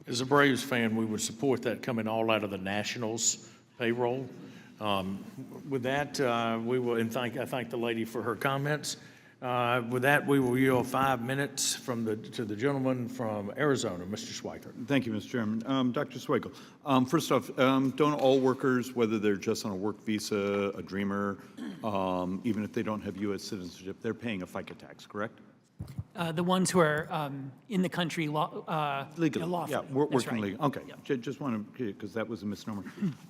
As a Braves fan, we would support that coming all out of the Nationals payroll. With that, we will, and I thank the lady for her comments. With that, we will yield 5 minutes to the gentleman from Arizona, Mr. Schweikert. Thank you, Mr. Chairman. Dr. Swagel, first off, don't all workers, whether they're just on a work visa, a dreamer, even if they don't have U.S. citizenship, they're paying a FICA tax, correct? The ones who are in the country legally, lawfully. yeah, working right. legally. Okay, Yeah. just want to, because that was a misnomer.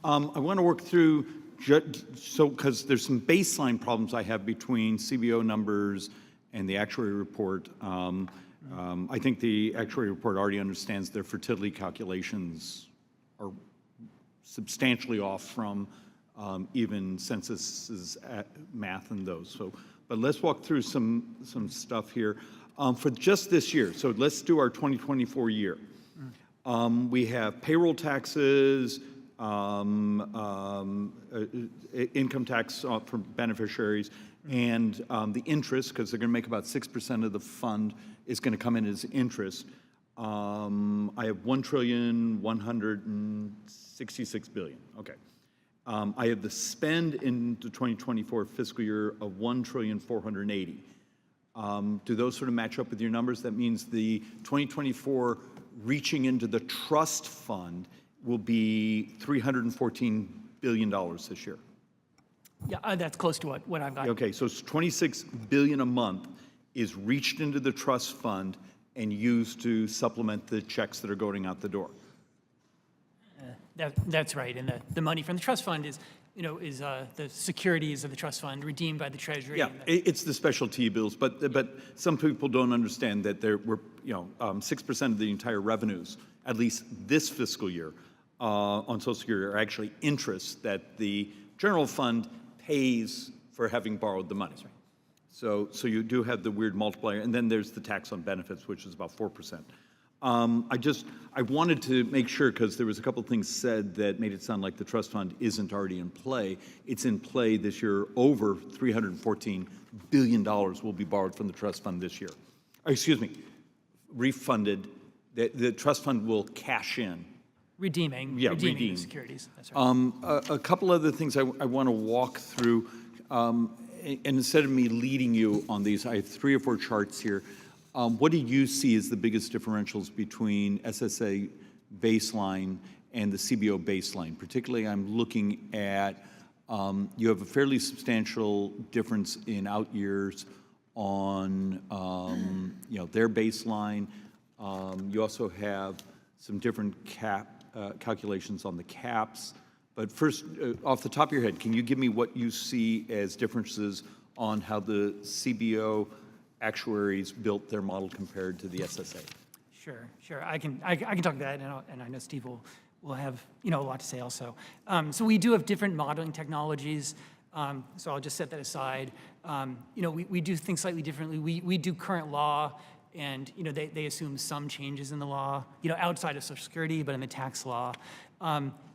I want to work through, because there's some baseline problems I have between CBO numbers and the actuary report. I think the actuary report already understands their fertility calculations are substantially off from even census's math and those. So, but let's walk through some stuff here. For just this year, so let's do our 2024 year. We have payroll taxes, income tax for beneficiaries, and the interest, because they're going to make about 6% of the fund is going to come in as interest. I have $1,166 billion. Okay. I have the spend in the 2024 fiscal year of $1,480,000,000. Do those sort of match up with your numbers? That means the 2024 reaching into the trust fund will be $314 billion this year. Yeah, that's close to what I've got. Okay, so it's $26 billion a month is reached into the trust fund and used to supplement the checks that are going out the door. That's right, and the money from the trust fund is the securities of the trust fund redeemed by the Treasury. Yeah, it's the special T-bills, but some people don't understand that there were 6% of the entire revenues, at least this fiscal year, on Social Security are actually interest that the general fund pays for having borrowed the money. That's right. So you do have the weird multiplier, and then there's the tax on benefits, which is about 4%. I wanted to make sure, because there was a couple of things said that made it sound like the trust fund isn't already in play. It's in play this year. Over $314 billion will be borrowed from the trust fund this year. Excuse me, refunded. The trust fund will cash in. Redeeming the securities. That's right. A couple other things I want to walk through, and instead of me leading you on these, I have 3 or 4 charts here. What do you see as the biggest differentials between SSA baseline and the CBO baseline? Particularly, I'm looking at, you have a fairly substantial difference in out years on their baseline. You also have some different calculations on the caps. But first, off the top of your head, can you give me what you see as differences on how the CBO actuaries built their model compared to the SSA? Sure. I can talk to that, and I know Steve will have a lot to say also. So we do have different modeling technologies. So I'll just set that aside. We do things slightly differently. We do current law, and they assume some changes in the law, outside of Social Security, but in the tax law.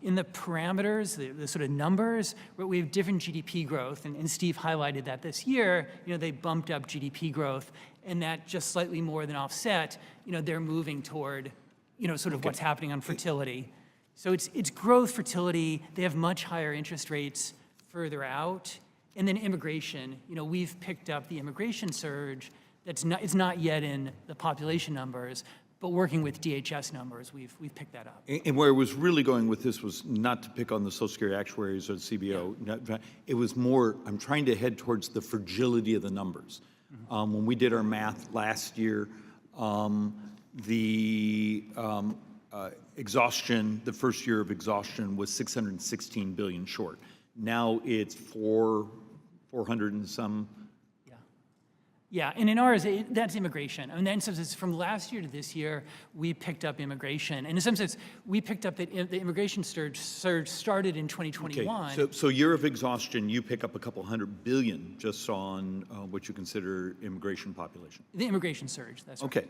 In the parameters, the sort of numbers, where we have different GDP growth, and Steve highlighted that this year, they bumped up GDP growth, and that just slightly more than offset, they're moving toward, sort of what's happening on fertility. So it's growth, fertility. They have much higher interest rates further out, and then immigration. We've picked up the immigration surge. It's not yet in the population numbers, but working with DHS numbers, we've picked that up. And where I was really going with this was not to pick on the Social Security actuaries or the CBO. Yeah. It was more, I'm trying to head towards the fragility of the numbers. Mm-hmm. When we did our math last year, the exhaustion, the first year of exhaustion was 616 billion short. Now it's 400 and some. Yeah, and in ours, that's immigration. And in some sense, from last year to this year, we picked up immigration. And in some sense, we picked up that the immigration surge started in 2021. Okay, so year of exhaustion, you pick up a couple $100 billion just on what you consider immigration population. The immigration surge, that's right. Okay,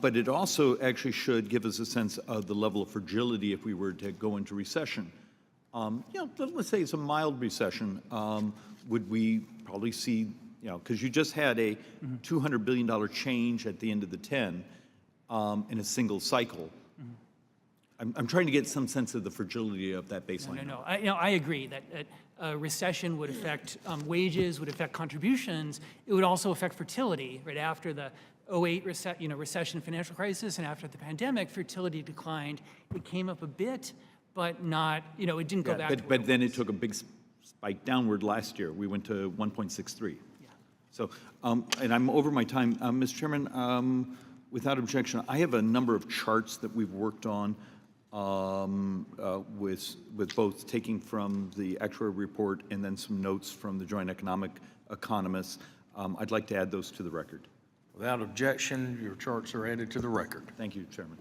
but it also actually should give us a sense of the level of fragility if we were to go into recession. Let's say it's a mild recession. Would we probably see, because you just had a $200 billion change at the end of the 10 in a single cycle. I'm trying to get some sense of the fragility of that baseline. No. I agree that a recession would affect wages, would affect contributions. It would also affect fertility. Right after the '08 recession, financial crisis, and after the pandemic, fertility declined. It came up a bit, but not. It didn't go back. But then it took a big spike downward last year. We went to 1.63. Yeah. So, and I'm over my time. Mr. Chairman, without objection, I have a number of charts that we've worked on with both taking from the actuary report and then some notes from the joint economic economists. I'd like to add those to the record. Without objection, your charts are added to the record. Thank you, Chairman.